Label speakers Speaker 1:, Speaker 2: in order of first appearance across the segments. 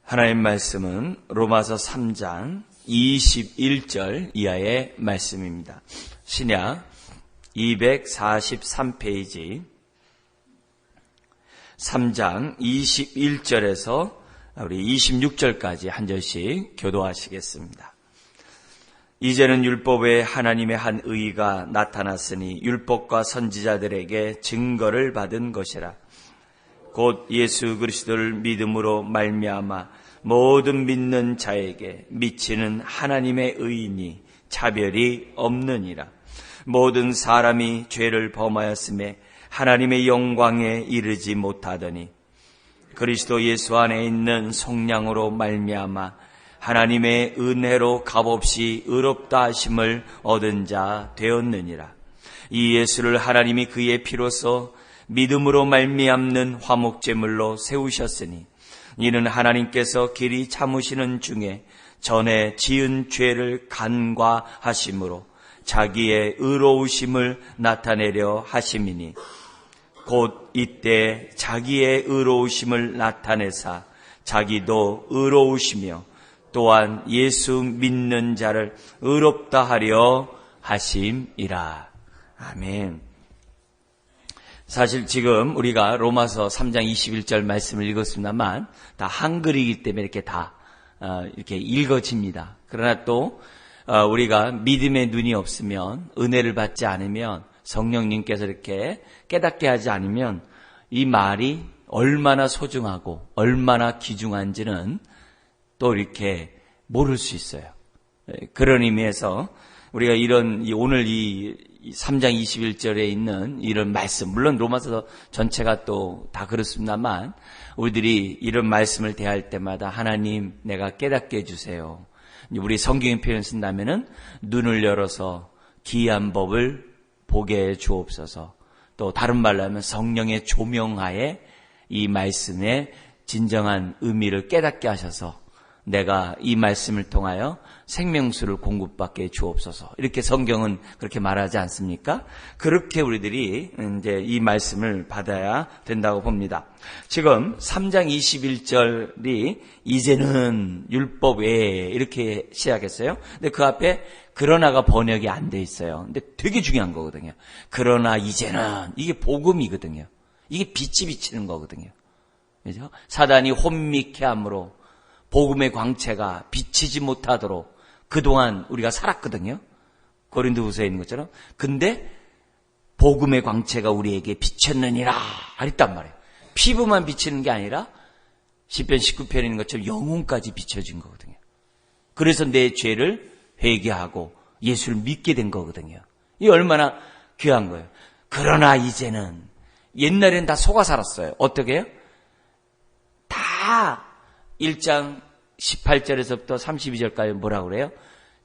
Speaker 1: 하나님 말씀은 로마서 3장 21절 이하의 말씀입니다. 신약 243페이지 3장 21절에서 우리 26절까지 한 절씩 교도하시겠습니다. 이제는 율법 외에 하나님의 한 의가 나타났으니 율법과 선지자들에게 증거를 받은 것이라. 곧 예수 그리스도를 믿음으로 말미암아 모든 믿는 자에게 미치는 하나님의 의인이 차별이 없느니라. 모든 사람이 죄를 범하였음에 하나님의 영광에 이르지 못하더니 그리스도 예수 안에 있는 속량으로 말미암아 하나님의 은혜로 값없이 의롭다 하심을 얻은 자 되었느니라. 이 예수를 하나님이 그의 피로써 믿음으로 말미암는 화목제물로 세우셨으니 이는 하나님께서 길이 참으시는 중에 전에 지은 죄를 간과하심으로 자기의 의로우심을 나타내려 하심이니 곧 이때 자기의 의로우심을 나타내사 자기도 의로우시며 또한 예수 믿는 자를 의롭다 하려 하심이라. 아멘. 사실 지금 우리가 로마서 3장 21절 말씀을 읽었습니다만 다 한글이기 때문에 이렇게 다 이렇게 읽어집니다. 그러나 또 우리가 믿음의 눈이 없으면, 은혜를 받지 않으면, 성령님께서 이렇게 깨닫게 하지 않으면 이 말이 얼마나 소중하고 얼마나 귀중한지는 또 이렇게 모를 수 있어요. 그런 의미에서 우리가 오늘 이 3장 21절에 있는 이런 말씀, 물론 로마서 전체가 또 다 그렇습니다만 우리들이 이런 말씀을 대할 때마다 하나님 내가 깨닫게 해주세요. 우리 성경의 표현 쓴다면은 눈을 열어서 기이한 법을 보게 해 주옵소서. 또 다른 말로 하면 성령의 조명하에 이 말씀의 진정한 의미를 깨닫게 하셔서 내가 이 말씀을 통하여 생명수를 공급받게 해 주옵소서. 이렇게 성경은 그렇게 말하지 않습니까? 그렇게 우리들이 이제 이 말씀을 받아야 된다고 봅니다. 지금 3장 21절이 이제는 율법 외에 이렇게 시작했어요. 근데 그 앞에 그러나가 번역이 안 돼 있어요. 근데 되게 중요한 거거든요. 그러나 이제는 이게 복음이거든요. 이게 빛이 비치는 거거든요. 그죠? 사단이 혼미케 함으로 복음의 광채가 비치지 못하도록 그동안 우리가 살았거든요. 고린도후서에 있는 것처럼. 근데 복음의 광채가 우리에게 비쳤느니라 그랬단 말이에요. 피부만 비치는 게 아니라 시편 19편에 있는 것처럼 영혼까지 비춰진 거거든요. 그래서 내 죄를 회개하고 예수를 믿게 된 거거든요. 이게 얼마나 귀한 거예요. 그러나 이제는, 옛날엔 다 속아 살았어요. 어떻게 해요? 다 1장 18절에서부터 32절까지 뭐라고 그래요?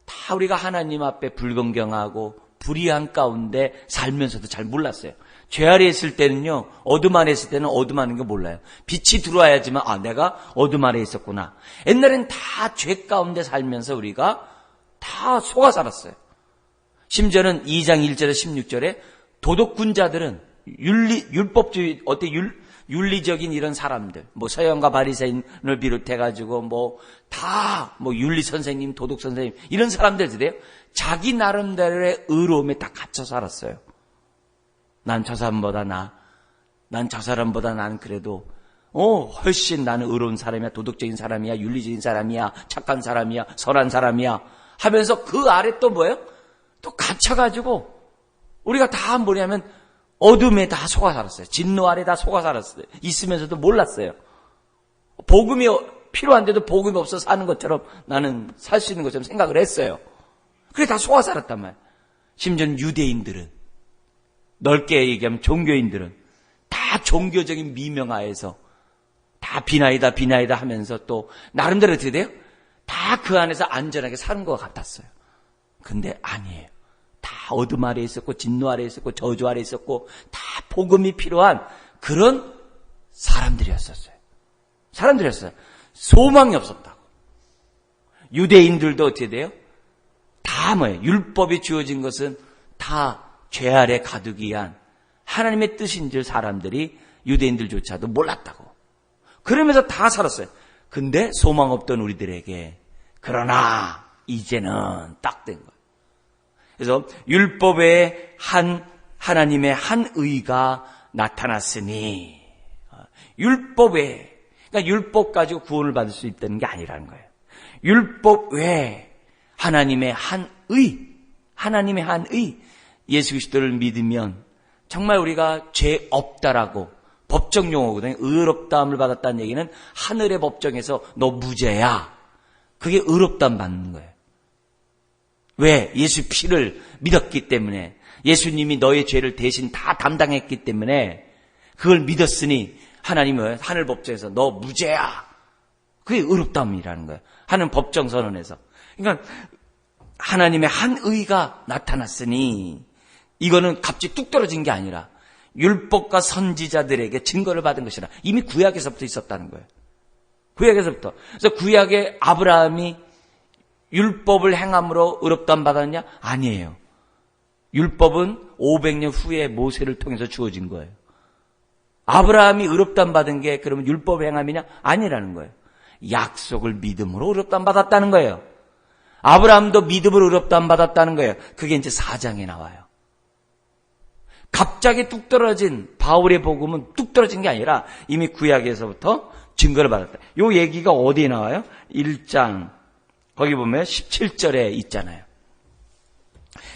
Speaker 1: 다 우리가 하나님 앞에 불건경하고 불의한 가운데 살면서도 잘 몰랐어요. 죄 아래 있을 때는요, 어둠 아래 있을 때는 어둠 아래 있는 거 몰라요. 빛이 들어와야지만 내가 어둠 아래 있었구나. 옛날엔 다 죄 가운데 살면서 우리가 다 속아 살았어요. 심지어는 2장 1절에 16절에 도덕군자들은 율법주의, 윤리적인 이런 사람들, 서양과 바리새인을 비롯해가지고 윤리 선생님, 도덕 선생님, 이런 사람들들이에요. 자기 나름대로의 의로움에 다 갇혀 살았어요. 난 저 사람보다 나는 그래도 훨씬 나는 의로운 사람이야, 도덕적인 사람이야, 윤리적인 사람이야, 착한 사람이야, 선한 사람이야 하면서 그 아래 또 뭐예요? 또 갇혀가지고 우리가 다 뭐냐면 어둠에 다 속아 살았어요. 진노 아래 다 속아 살았어요. 있으면서도 몰랐어요. 복음이 필요한데도 복음이 없어서 사는 것처럼 나는 살 수 있는 것처럼 생각을 했어요. 그래 다 속아 살았단 말이에요. 심지어는 유대인들은, 넓게 얘기하면 종교인들은 다 종교적인 미명하에서 다 비나이다 하면서 또 나름대로 어떻게 돼요? 다 그 안에서 안전하게 사는 것 같았어요. 근데 아니에요. 다 어둠 아래 있었고 진노 아래 있었고 저주 아래 있었고 다 복음이 필요한 그런 사람들이었어요. 소망이 없었다고. 유대인들도 어떻게 돼요? 다 율법이 주어진 것은 다 죄 아래 가두기 위한 하나님의 뜻인 줄 사람들이 유대인들조차도 몰랐다고. 그러면서 다 살았어요. 근데 소망 없던 우리들에게 그러나 이제는 딱 된 거예요. 그래서 율법의 하나님의 한 의가 나타났으니, 그러니까 율법 가지고 구원을 받을 수 있다는 게 아니라는 거예요. 율법 외에 하나님의 한 의, 예수 그리스도를 믿으면 정말 우리가 죄 없다라고, 법정 용어거든요. 의롭다함을 받았다는 얘기는 하늘의 법정에서 너 무죄야. 그게 의롭다함 받는 거예요. 왜? 예수 피를 믿었기 때문에, 예수님이 너의 죄를 대신 다 담당했기 때문에 그걸 믿었으니 하나님은 하늘 법정에서 너 무죄야. 그게 의롭다함이라는 거예요. 하는 법정 선언에서. 그러니까 하나님의 한 의가 나타났으니, 이거는 갑자기 뚝 떨어진 게 아니라 율법과 선지자들에게 증거를 받은 것이라. 이미 구약에서부터 있었다는 거예요. 구약에서부터. 그래서 구약에 아브라함이 율법을 행함으로 의롭다함 받았냐? 아니에요. 율법은 500년 후에 모세를 통해서 주어진 거예요. 아브라함이 의롭다함 받은 게 그러면 율법의 행함이냐? 아니라는 거예요. 약속을 믿음으로 의롭다함 받았다는 거예요. 아브라함도 믿음으로 의롭다함 받았다는 거예요. 그게 이제 4장에 나와요. 갑자기 뚝 떨어진 바울의 복음은 뚝 떨어진 게 아니라 이미 구약에서부터 증거를 받았다. 요 얘기가 어디에 나와요? 1장 거기 보면 17절에 있잖아요.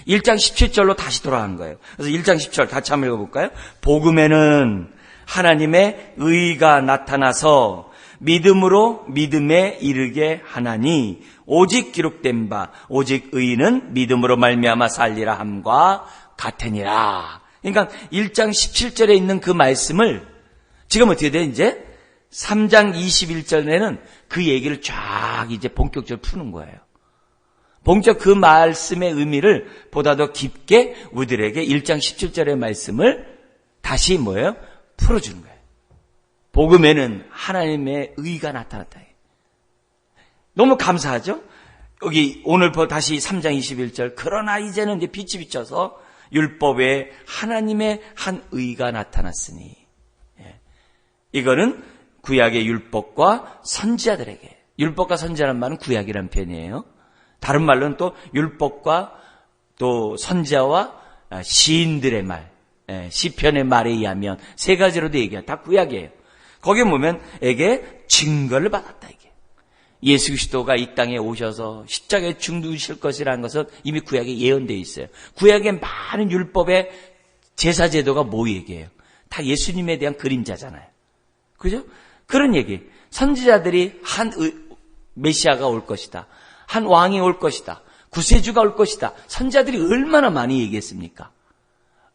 Speaker 1: 1장 17절로 다시 돌아간 거예요. 그래서 1장 10절 같이 한번 읽어볼까요? 복음에는 하나님의 의가 나타나서 믿음으로 믿음에 이르게 하나니, 오직 기록된 바 오직 의인은 믿음으로 말미암아 살리라 함과 같으니라. 그러니까 1장 17절에 있는 그 말씀을 지금 어떻게 돼? 이제 3장 21절에는 그 얘기를 쫙 이제 본격적으로 푸는 거예요. 본격 그 말씀의 의미를 보다 더 깊게 우리들에게 1장 17절의 말씀을 다시 뭐예요? 풀어주는 거예요. 복음에는 하나님의 의가 나타났다. 너무 감사하죠? 여기 오늘 다시 3장 21절. 그러나 이제는 이제 빛이 비쳐서 율법에 하나님의 한 의가 나타났으니. 이거는 구약의 율법과 선지자들에게. 율법과 선지자라는 말은 구약이라는 표현이에요. 다른 말로는 또 율법과 또 선지자와 시인들의 말, 시편의 말에 의하면 세 가지로도 얘기해요. 다 구약이에요. 거기에 보면 에게 증거를 받았다. 이게 예수 그리스도가 이 땅에 오셔서 십자가에 죽으실 것이라는 것은 이미 구약에 예언되어 있어요. 구약의 많은 율법의 제사 제도가 뭐 얘기해요? 다 예수님에 대한 그림자잖아요. 그죠? 그런 얘기. 선지자들이 한 메시아가 올 것이다. 한 왕이 올 것이다. 구세주가 올 것이다. 선지자들이 얼마나 많이 얘기했습니까?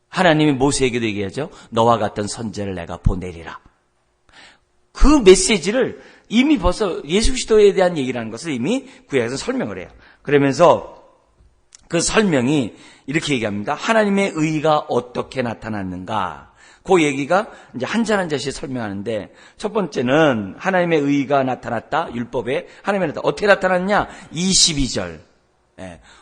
Speaker 1: 하나님이 모세에게도 얘기하죠. 너와 같은 선지자를 내가 보내리라. 그 메시지를 이미 벌써 예수 그리스도에 대한 얘기라는 것을 이미 구약에서 설명을 해요. 그러면서 그 설명이 이렇게 얘기합니다. 하나님의 의가 어떻게 나타났는가? 그 얘기가 이제 한 절 한 절씩 설명하는데, 첫 번째는 하나님의 의가 나타났다. 율법에 하나님의 나타났다. 어떻게 나타났냐? 22절.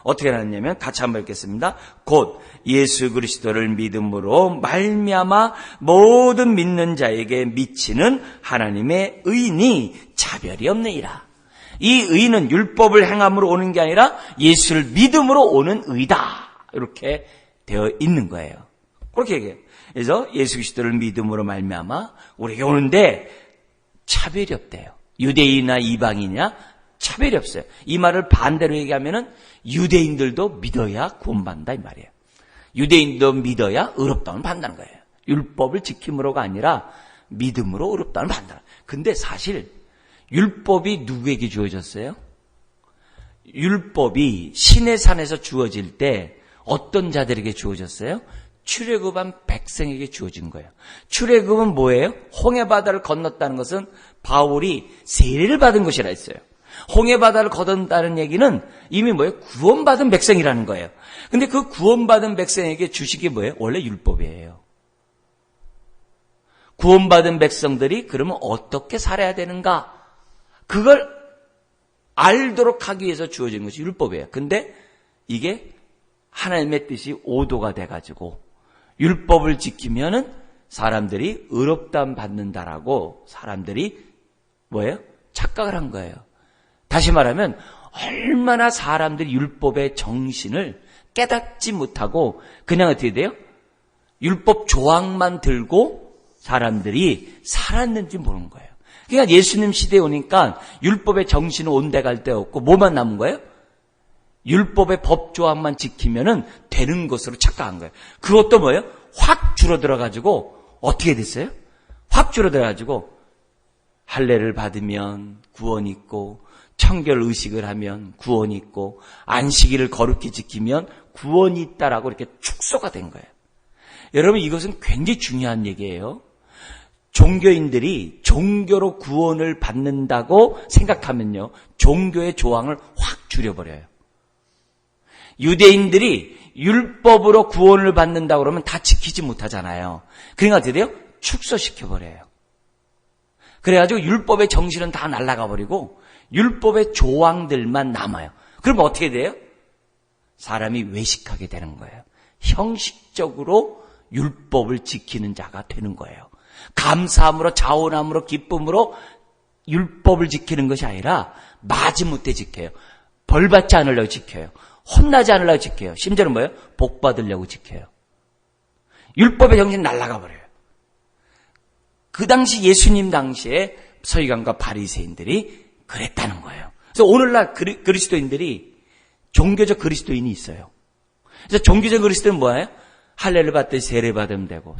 Speaker 1: 어떻게 나타났냐면 같이 한번 읽겠습니다. 곧 예수 그리스도를 믿음으로 말미암아 모든 믿는 자에게 미치는 하나님의 의니 차별이 없느니라. 이 의는 율법을 행함으로 오는 게 아니라 예수를 믿음으로 오는 의다. 이렇게 되어 있는 거예요. 그렇게 얘기해요. 그래서 예수 그리스도를 믿음으로 말미암아 우리에게 오는데 차별이 없대요. 유대인이나 이방인이나 차별이 없어요. 이 말을 반대로 얘기하면은 유대인들도 믿어야 구원받는다 이 말이에요. 유대인도 믿어야 의롭다움을 받는다는 거예요. 율법을 지킴으로가 아니라 믿음으로 의롭다움을 받는다. 근데 사실 율법이 누구에게 주어졌어요? 율법이 시내산에서 주어질 때 어떤 자들에게 주어졌어요? 출애굽한 백성에게 주어진 거예요. 출애굽은 뭐예요? 홍해바다를 건넜다는 것은 바울이 세례를 받은 것이라 했어요. 홍해바다를 건넌다는 얘기는 이미 뭐예요? 구원받은 백성이라는 거예요. 근데 그 구원받은 백성에게 주신 게 뭐예요? 원래 율법이에요. 구원받은 백성들이 그러면 어떻게 살아야 되는가? 그걸 알도록 하기 위해서 주어진 것이 율법이에요. 근데 이게 하나님의 뜻이 오도가 돼가지고 율법을 지키면은 사람들이 의롭다함 받는다라고 사람들이 뭐예요? 착각 착각을 한 거예요. 다시 말하면 얼마나 사람들이 율법의 정신을 깨닫지 못하고 그냥 어떻게 돼요? 율법 조항만 들고 사람들이 살았는지 모르는 거예요. 그러니까 예수님 시대에 오니까 율법의 정신은 온데갈 데 없고 뭐만 남은 거예요? 율법의 법 조항만 지키면은 되는 것으로 착각한 거예요. 그것도 뭐예요? 확 줄어들어가지고 어떻게 됐어요? 확 줄어들어가지고 할례를 받으면 구원 있고 청결 의식을 하면 구원이 있고 안식일을 거룩히 지키면 구원이 있다라고 이렇게 축소가 된 거예요. 여러분 이것은 굉장히 중요한 얘기예요. 종교인들이 종교로 구원을 받는다고 생각하면요. 종교의 조항을 확 줄여버려요. 유대인들이 율법으로 구원을 받는다고 그러면 다 지키지 못하잖아요. 그러니까 어떻게 돼요? 축소시켜버려요. 그래가지고 율법의 정신은 다 날아가 버리고 율법의 조항들만 남아요. 그럼 어떻게 돼요? 사람이 외식하게 되는 거예요. 형식적으로 율법을 지키는 자가 되는 거예요. 감사함으로 자원함으로 기쁨으로 율법을 지키는 것이 아니라 마지못해 지켜요. 벌받지 않으려고 지켜요. 혼나지 않으려고 지켜요. 심지어는 뭐예요? 복 받으려고 지켜요. 율법의 정신이 날아가 버려요. 그 당시 예수님 당시에 서기관과 바리새인들이 그랬다는 거예요. 그래서 오늘날 그리스도인들이 종교적 그리스도인이 있어요. 그래서 종교적 그리스도인은 뭐예요? 할례를 받듯이 세례 받으면 되고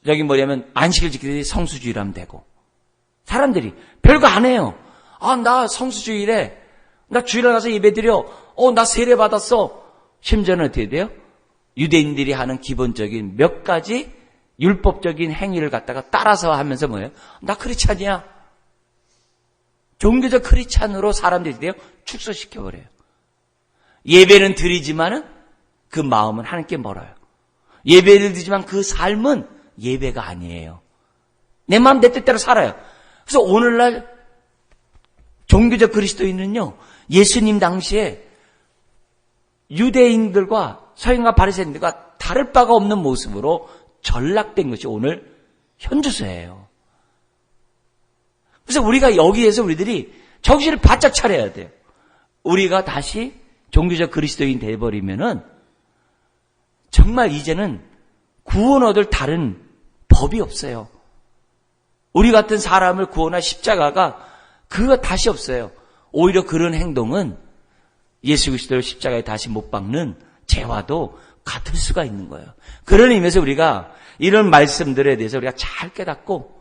Speaker 1: 여기 뭐냐면 안식을 지키듯이 성수주의를 하면 되고 사람들이 별거 안 해요. 나 성수주의래. 나 주일날 가서 예배드려. 나 세례 받았어. 심지어는 어떻게 돼요? 유대인들이 하는 기본적인 몇 가지 율법적인 행위를 갖다가 따라서 하면서 뭐예요? 나 크리스찬이야. 종교적 크리스찬으로 사람들이 돼요? 축소시켜버려요. 예배는 드리지만은 그 마음은 하나님께 멀어요. 예배를 드리지만 그 삶은 예배가 아니에요. 내 마음 내 뜻대로 살아요. 그래서 오늘날 종교적 그리스도인은요, 예수님 당시에 유대인들과 서기관과 바리새인들과 다를 바가 없는 모습으로 전락된 것이 오늘 현주소예요. 그래서 우리가 여기에서 우리들이 정신을 바짝 차려야 돼요. 우리가 다시 종교적 그리스도인 돼버리면은 정말 이제는 구원 얻을 다른 법이 없어요. 우리 같은 사람을 구원할 십자가가 그거 다시 없어요. 오히려 그런 행동은 예수 그리스도를 십자가에 다시 못 박는 죄와도 같을 수가 있는 거예요. 그런 의미에서 우리가 이런 말씀들에 대해서 우리가 잘 깨닫고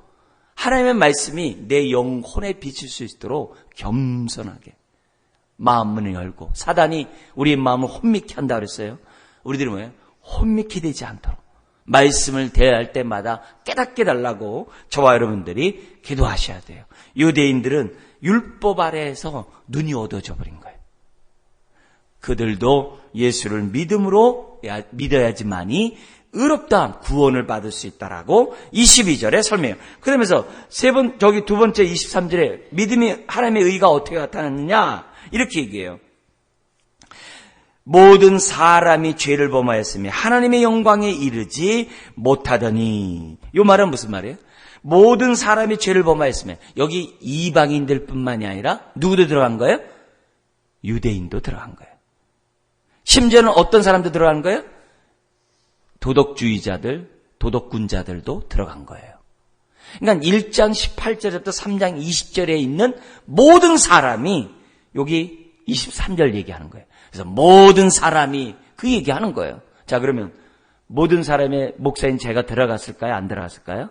Speaker 1: 하나님의 말씀이 내 영혼에 비칠 수 있도록 겸손하게 마음문을 열고 사단이 우리의 마음을 혼미케 한다 그랬어요. 우리들이 뭐예요? 혼미케 되지 않도록 말씀을 대할 때마다 깨닫게 달라고 저와 여러분들이 기도하셔야 돼요. 유대인들은 율법 아래에서 눈이 어두워져 버린 거예요. 그들도 예수를 믿음으로 믿어야지만이 의롭다 구원을 받을 수 있다라고 22절에 설명해요. 그러면서 두 번째 23절에 믿음이 하나님의 의가 어떻게 나타났느냐 이렇게 얘기해요. 모든 사람이 죄를 범하였으며 하나님의 영광에 이르지 못하더니 이 말은 무슨 말이에요? 모든 사람이 죄를 범하였으며 여기 이방인들뿐만이 아니라 누구도 들어간 거예요? 유대인도 들어간 거예요. 심지어는 어떤 사람도 들어간 거예요? 도덕주의자들, 도덕군자들도 들어간 거예요. 그러니까 1장 18절부터 3장 20절에 있는 모든 사람이 여기 23절 얘기하는 거예요. 그래서 모든 사람이 그 얘기하는 거예요. 자, 그러면 모든 사람의 목사인 제가 들어갔을까요? 안 들어갔을까요?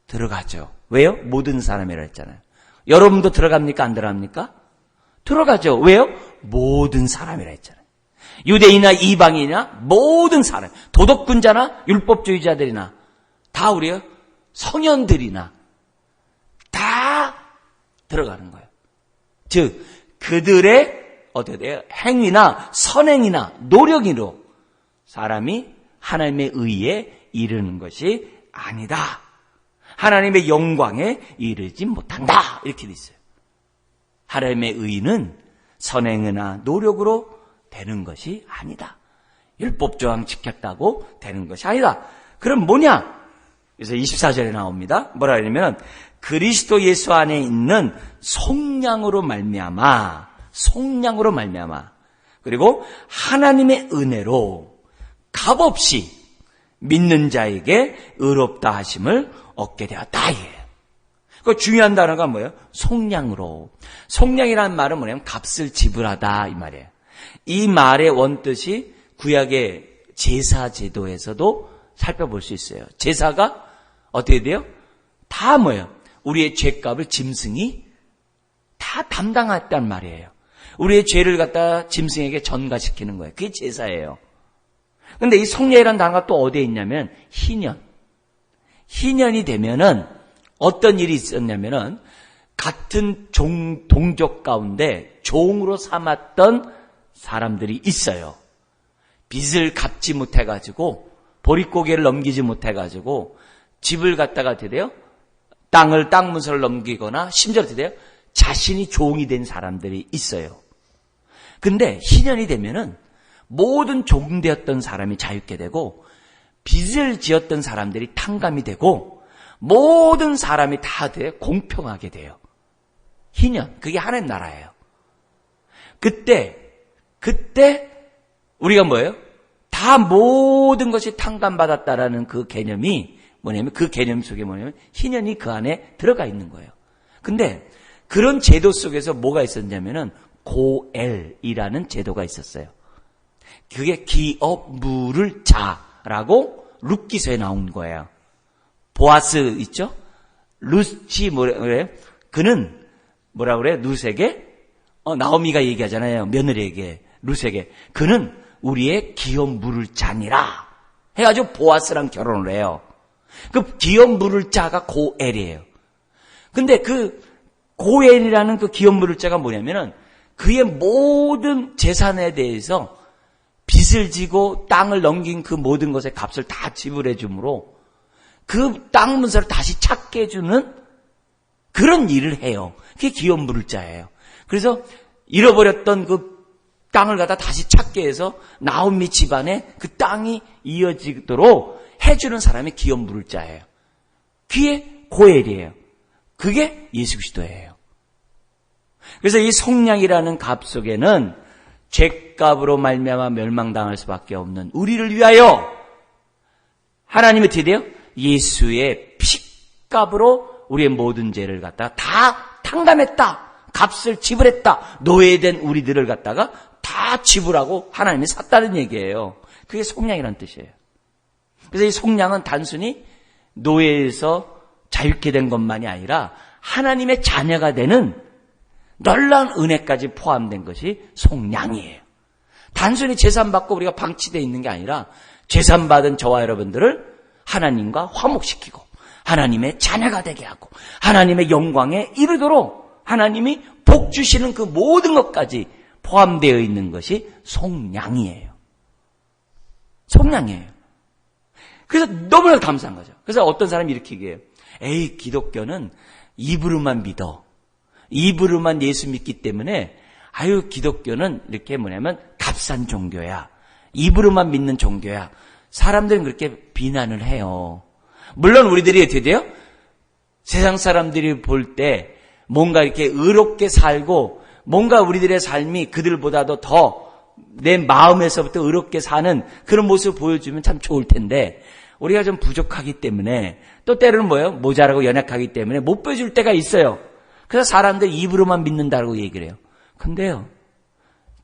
Speaker 1: 들어가죠. 왜요? 모든 사람이라 했잖아요. 여러분도 들어갑니까? 안 들어갑니까? 들어가죠. 왜요? 모든 사람이라 했잖아요. 유대인이나 이방인이나 모든 사람, 도덕군자나 율법주의자들이나 다 우리가 성현들이나 다 들어가는 거예요. 즉 그들의 어떻게 돼요? 행위나 선행이나 노력으로 사람이 하나님의 의에 이르는 것이 아니다. 하나님의 영광에 이르지 못한다. 이렇게 돼 있어요. 하나님의 의는 선행이나 노력으로 되는 것이 아니다. 율법 조항 지켰다고 되는 것이 아니다. 그럼 뭐냐? 그래서 24절에 나옵니다. 뭐라 그러냐면 그리스도 예수 안에 있는 속량으로 말미암아 그리고 하나님의 은혜로 값없이 믿는 자에게 의롭다 하심을 얻게 되었다. 그 중요한 단어가 뭐예요? 속량으로. 속량이라는 말은 뭐냐면 값을 지불하다 이 말이에요. 이 말의 원뜻이 구약의 제사 제도에서도 살펴볼 수 있어요. 제사가 어떻게 돼요? 다 뭐예요? 우리의 죄값을 짐승이 다 담당했단 말이에요. 우리의 죄를 갖다 짐승에게 전가시키는 거예요. 그게 제사예요. 근데 이 속량이라는 단어가 또 어디에 있냐면 희년이 되면은 어떤 일이 있었냐면은 같은 동족 가운데 종으로 삼았던 사람들이 있어요. 빚을 갚지 못해가지고 보릿고개를 넘기지 못해가지고 집을 갖다가 어떻게 돼요? 땅 문서를 넘기거나 심지어 어떻게 돼요? 자신이 종이 된 사람들이 있어요. 근데 희년이 되면은 모든 종되었던 사람이 자유케 되고 빚을 지었던 사람들이 탕감이 되고 모든 사람이 다 공평하게 돼요. 희년, 그게 하나님 나라예요. 그때 우리가 뭐예요? 다 모든 것이 탕감받았다라는 그 개념이 뭐냐면 그 개념 속에 뭐냐면 희년이 그 안에 들어가 있는 거예요. 근데 그런 제도 속에서 뭐가 있었냐면은 고엘이라는 제도가 있었어요. 그게 기업 물을 자라고 룻기서에 나온 거예요. 보아스 있죠? 룻이 뭐라 그래요? 그는 뭐라 그래요? 룻에게 나오미가 얘기하잖아요. 며느리에게 룻에게 그는 우리의 기업 물을 자니라 해가지고 보아스랑 결혼을 해요. 그 기업 물을 자가 고엘이에요. 근데 그 고엘이라는 그 기업 물을 자가 뭐냐면은 그의 모든 재산에 대해서 빚을 지고 땅을 넘긴 그 모든 것의 값을 다 지불해 주므로 그 땅 문서를 다시 찾게 해주는 그런 일을 해요. 그게 기업 물을 자예요. 그래서 잃어버렸던 그 땅을 갖다 다시 찾게 해서 나오미 집안에 그 땅이 이어지도록 해주는 사람이 기업 물을 자예요. 그게 고엘이에요. 그게 예수 그리스도예요. 그래서 이 속량이라는 값 속에는 죄값으로 말미암아 멸망당할 수밖에 없는 우리를 위하여 하나님이 어떻게 돼요? 예수의 피값으로 우리의 모든 죄를 갖다가 다 탕감했다. 값을 지불했다. 노예된 우리들을 갖다가 다 지불하고 하나님이 샀다는 얘기예요. 그게 속량이라는 뜻이에요. 그래서 이 속량은 단순히 노예에서 자유케 된 것만이 아니라 하나님의 자녀가 되는 놀라운 은혜까지 포함된 것이 속량이에요. 단순히 재산받고 우리가 방치되어 있는 게 아니라 재산받은 저와 여러분들을 하나님과 화목시키고 하나님의 자녀가 되게 하고 하나님의 영광에 이르도록 하나님이 복 주시는 그 모든 것까지 포함되어 있는 것이 속량이에요. 속량이에요. 그래서 너무나 감사한 거죠. 그래서 어떤 사람이 이렇게 얘기해요. 에이, 기독교는 입으로만 믿어. 입으로만 예수 믿기 때문에 아유, 기독교는 이렇게 뭐냐면 값싼 종교야. 입으로만 믿는 종교야. 사람들은 그렇게 비난을 해요. 물론 우리들이 어떻게 돼요? 세상 사람들이 볼 때 뭔가 이렇게 의롭게 살고 뭔가 우리들의 삶이 그들보다도 더 내 마음에서부터 의롭게 사는 그런 모습을 보여주면 참 좋을 텐데 우리가 좀 부족하기 때문에 또 때로는 뭐예요? 모자라고 연약하기 때문에 못 보여줄 때가 있어요. 그래서 사람들이 입으로만 믿는다고 얘기를 해요. 근데요,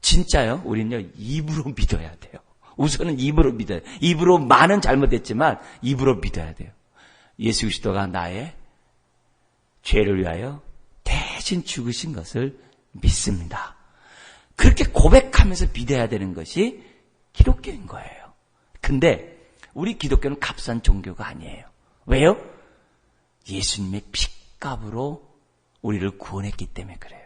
Speaker 1: 진짜요? 우리는요, 입으로 믿어야 돼요. 우선은 입으로 믿어야 돼요. 입으로 많은 잘못했지만 입으로 믿어야 돼요. 예수 그리스도가 나의 죄를 위하여 대신 죽으신 것을 믿습니다. 그렇게 고백하면서 믿어야 되는 것이 기독교인 거예요. 근데 우리 기독교는 값싼 종교가 아니에요. 왜요? 예수님의 피값으로 우리를 구원했기 때문에 그래요.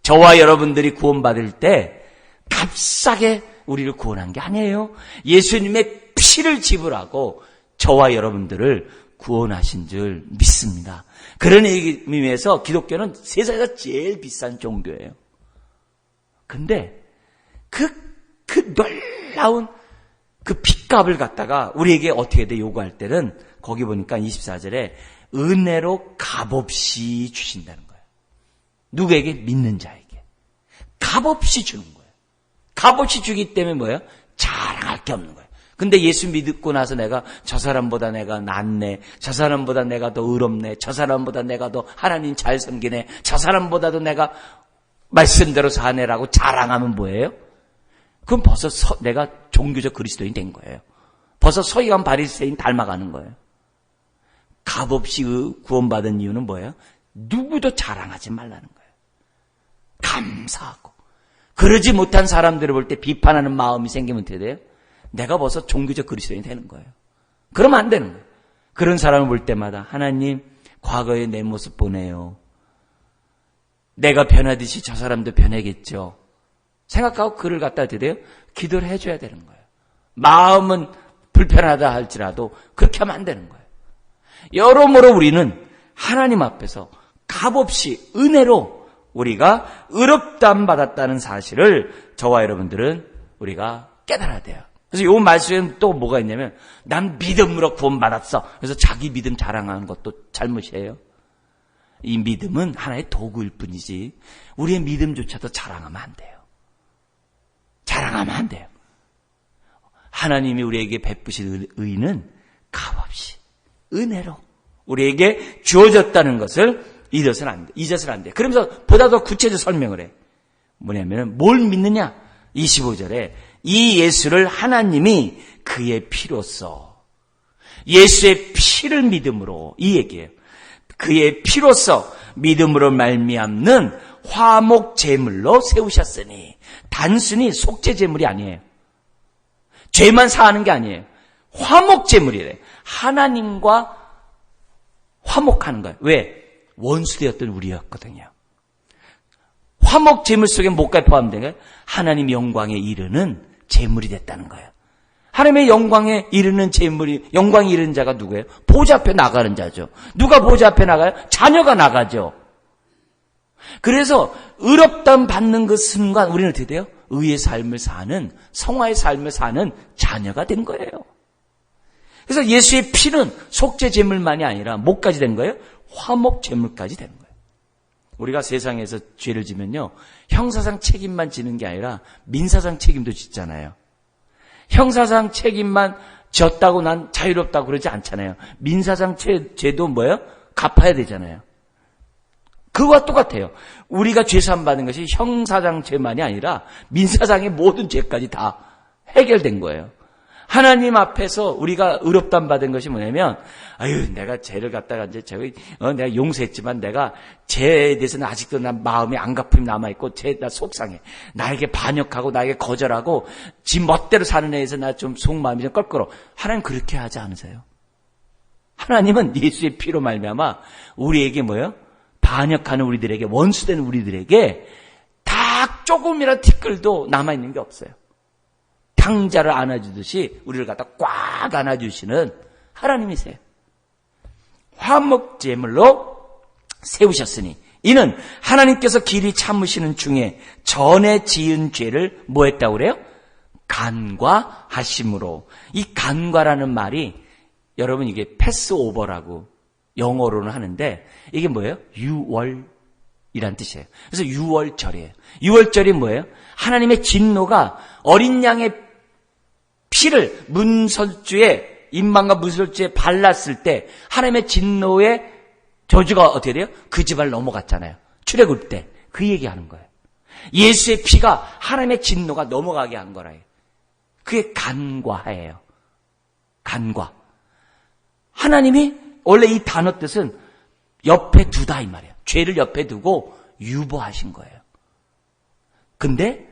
Speaker 1: 저와 여러분들이 구원받을 때 값싸게 우리를 구원한 게 아니에요. 예수님의 피를 지불하고 저와 여러분들을 구원하신 줄 믿습니다. 그런 의미에서 기독교는 세상에서 제일 비싼 종교예요. 근데 그 놀라운 그 핏값을 갖다가 우리에게 어떻게 돼 요구할 때는 거기 보니까 24절에 은혜로 값없이 주신다는 거예요. 누구에게? 믿는 자에게. 값없이 주는 거예요. 값없이 주기 때문에 뭐예요? 자랑할 게 없는 거예요. 근데 예수 믿고 나서 내가 저 사람보다 내가 낫네, 저 사람보다 내가 더 의롭네, 저 사람보다 내가 더 하나님 잘 섬기네, 저 사람보다도 내가 말씀대로 사네라고 자랑하면 뭐예요? 그럼 벌써 내가 종교적 그리스도인 된 거예요. 벌써 서기관 바리새인 닮아가는 거예요. 값없이 구원받은 이유는 뭐예요? 누구도 자랑하지 말라는 거예요. 감사하고. 그러지 못한 사람들을 볼 때 비판하는 마음이 생기면 어떻게 돼요? 내가 벌써 종교적 그리스도인이 되는 거예요. 그러면 안 되는 거예요. 그런 사람을 볼 때마다 하나님, 과거의 내 모습 보내요. 내가 변하듯이 저 사람도 변하겠죠. 생각하고 그를 갖다 드려요. 기도를 해줘야 되는 거예요. 마음은 불편하다 할지라도 그렇게 하면 안 되는 거예요. 여러모로 우리는 하나님 앞에서 값없이 은혜로 우리가 의롭다함 받았다는 사실을 저와 여러분들은 우리가 깨달아야 돼요. 그래서 이 말씀에는 또 뭐가 있냐면 난 믿음으로 구원받았어. 그래서 자기 믿음 자랑하는 것도 잘못이에요. 이 믿음은 하나의 도구일 뿐이지 우리의 믿음조차도 자랑하면 안 돼요. 자랑하면 안 돼요. 하나님이 우리에게 베푸신 의는 값없이 은혜로 우리에게 주어졌다는 것을 잊어서는 안 돼. 그러면서 보다 더 구체적 설명을 해. 뭐냐면 뭘 믿느냐? 25절에 이 예수를 하나님이 그의 피로써 예수의 피를 믿음으로 이 얘기예요. 그의 피로써 믿음으로 말미암는 화목 제물로 세우셨으니 단순히 속죄 제물이 아니에요. 죄만 사하는 게 아니에요. 화목 제물이래. 하나님과 화목하는 거예요. 왜? 원수되었던 우리였거든요. 화목 제물 속에 뭐가 포함된 거예요? 하나님 영광에 이르는 제물이 됐다는 거예요. 하나님의 영광에 이르는 제물이, 영광에 이르는 자가 누구예요? 보좌 앞에 나가는 자죠. 누가 보좌 앞에 나가요? 자녀가 나가죠. 그래서 의롭다함 받는 그 순간 우리는 어떻게 돼요? 의의 삶을 사는, 성화의 삶을 사는 자녀가 된 거예요. 그래서 예수의 피는 속죄 제물만이 아니라 뭐까지 된 거예요? 화목 제물까지 된 거예요. 우리가 세상에서 죄를 지면요, 형사상 책임만 지는 게 아니라 민사상 책임도 짓잖아요. 형사상 책임만 졌다고 난 자유롭다고 그러지 않잖아요. 민사상 죄도 뭐예요? 갚아야 되잖아요. 그거와 똑같아요. 우리가 죄사함 받은 것이 형사상 죄만이 아니라 민사상의 모든 죄까지 다 해결된 거예요. 하나님 앞에서 우리가 의롭다함 받은 것이 뭐냐면, 아유, 내가 죄를 갖다가 이제 내가 용서했지만 내가 죄에 대해서는 아직도 난 마음이 안갚음이 남아있고, 나 속상해. 나에게 반역하고 나에게 거절하고, 지 멋대로 사는 애에서 나 좀 속마음이 좀 껄끄러워. 하나님 그렇게 하지 않으세요? 하나님은 예수의 피로 말미암아 우리에게 뭐예요? 반역하는 우리들에게, 원수된 우리들에게 딱 조금이라도 티끌도 남아있는 게 없어요. 탕자를 안아주듯이 우리를 갖다 꽉 안아주시는 하나님이세요. 화목제물로 세우셨으니 이는 하나님께서 길이 참으시는 중에 전에 지은 죄를 뭐 했다고 그래요? 간과하심으로. 이 간과라는 말이 여러분 이게 패스오버라고 영어로는 하는데 이게 뭐예요? 유월이란 뜻이에요. 그래서 유월절이에요. 유월절이 뭐예요? 하나님의 진노가 어린 양의 피를 문설주에, 임망과 문설주에 발랐을 때 하나님의 진노의 저주가 어떻게 돼요? 그 집을 넘어갔잖아요. 출애굽 때. 그 얘기하는 거예요. 예수의 피가 하나님의 진노가 넘어가게 한 거라요. 그게 간과예요. 간과. 하나님이 원래 이 단어 뜻은 옆에 두다 이 말이에요. 죄를 옆에 두고 유보하신 거예요. 근데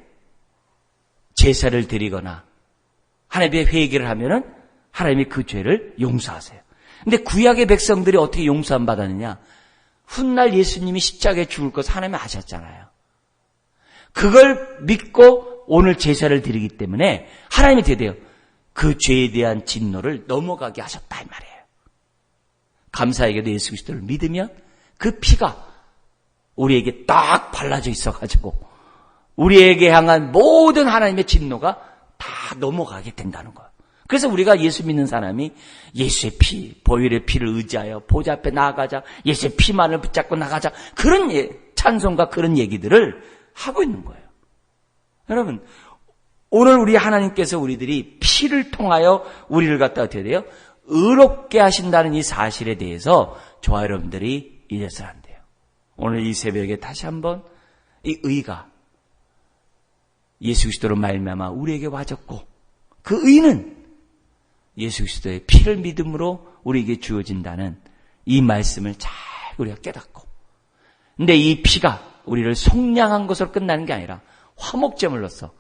Speaker 1: 제사를 드리거나 하나님의 회개를 하면은 하나님이 그 죄를 용서하세요. 근데 구약의 백성들이 어떻게 용서함 받았느냐? 훗날 예수님이 십자가에 죽을 것을 하나님이 아셨잖아요. 그걸 믿고 오늘 제사를 드리기 때문에 하나님이 대대요. 그 죄에 대한 진노를 넘어가게 하셨다 이 말이에요. 감사하게도 예수 그리스도를 믿으면 그 피가 우리에게 딱 발라져 있어가지고 우리에게 향한 모든 하나님의 진노가 다 넘어가게 된다는 거예요. 그래서 우리가 예수 믿는 사람이 예수의 피, 보혈의 피를 의지하여 보좌 앞에 나아가자, 예수의 피만을 붙잡고 나가자, 그런 찬송과 그런 얘기들을 하고 있는 거예요. 여러분, 오늘 우리 하나님께서 우리들이 피를 통하여 우리를 갖다 어떻게 돼요? 의롭게 하신다는 이 사실에 대해서 저와 여러분들이 잊어서는 안 돼요. 오늘 이 새벽에 다시 한번 이 의가 예수 그리스도로 말미암아 우리에게 와졌고, 그 의는 예수 그리스도의 피를 믿음으로 우리에게 주어진다는 이 말씀을 잘 우리가 깨닫고, 근데 이 피가 우리를 속량한 것으로 끝나는 게 아니라 화목제물로서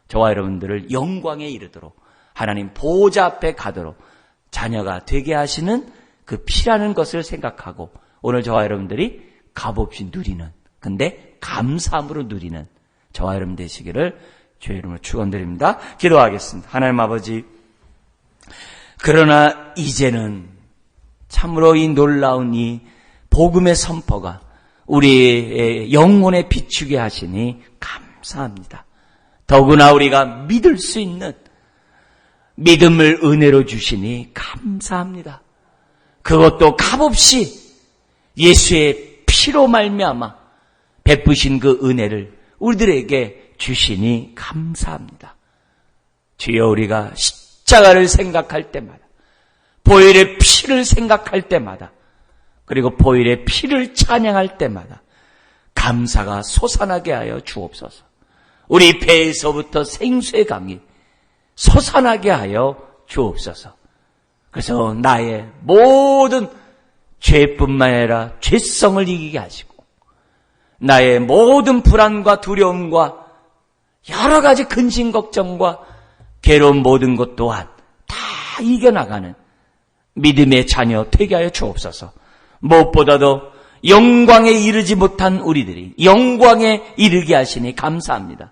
Speaker 1: 저와 여러분들을 영광에 이르도록 하나님 보좌 앞에 가도록 자녀가 되게 하시는 그 피라는 것을 생각하고, 오늘 저와 여러분들이 값없이 누리는, 근데 감사함으로 누리는 저와 여러분 되시기를 주의 이름으로 축원드립니다. 기도하겠습니다. 하나님 아버지, 그러나 이제는 참으로 이 놀라운 이 복음의 선포가 우리의 영혼에 비추게 하시니 감사합니다. 더구나 우리가 믿을 수 있는 믿음을 은혜로 주시니 감사합니다. 그것도 값없이 예수의 피로 말미암아 베푸신 그 은혜를 우리들에게 주시니 감사합니다. 주여, 우리가 십자가를 생각할 때마다, 보혈의 피를 생각할 때마다, 그리고 보혈의 피를 찬양할 때마다 감사가 솟아나게 하여 주옵소서. 우리 배에서부터 생수의 강이 솟아나게 하여 주옵소서. 그래서 나의 모든 죄뿐만 아니라 죄성을 이기게 하시고, 나의 모든 불안과 두려움과 여러 가지 근심 걱정과 괴로운 모든 것 또한 다 이겨나가는 믿음의 자녀 되게 하여 주옵소서. 무엇보다도 영광에 이르지 못한 우리들이 영광에 이르게 하시니 감사합니다.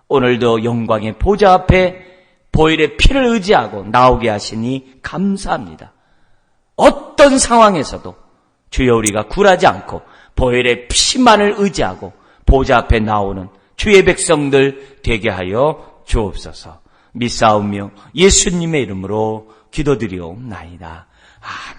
Speaker 1: 오늘도 영광의 보좌 앞에 보혈의 피를 의지하고 나오게 하시니 감사합니다. 어떤 상황에서도 주여, 우리가 굴하지 않고 보혈의 피만을 의지하고 보좌 앞에 나오는 주의 백성들 되게 하여 주옵소서. 믿사오며 예수님의 이름으로 기도드리옵나이다. 아멘.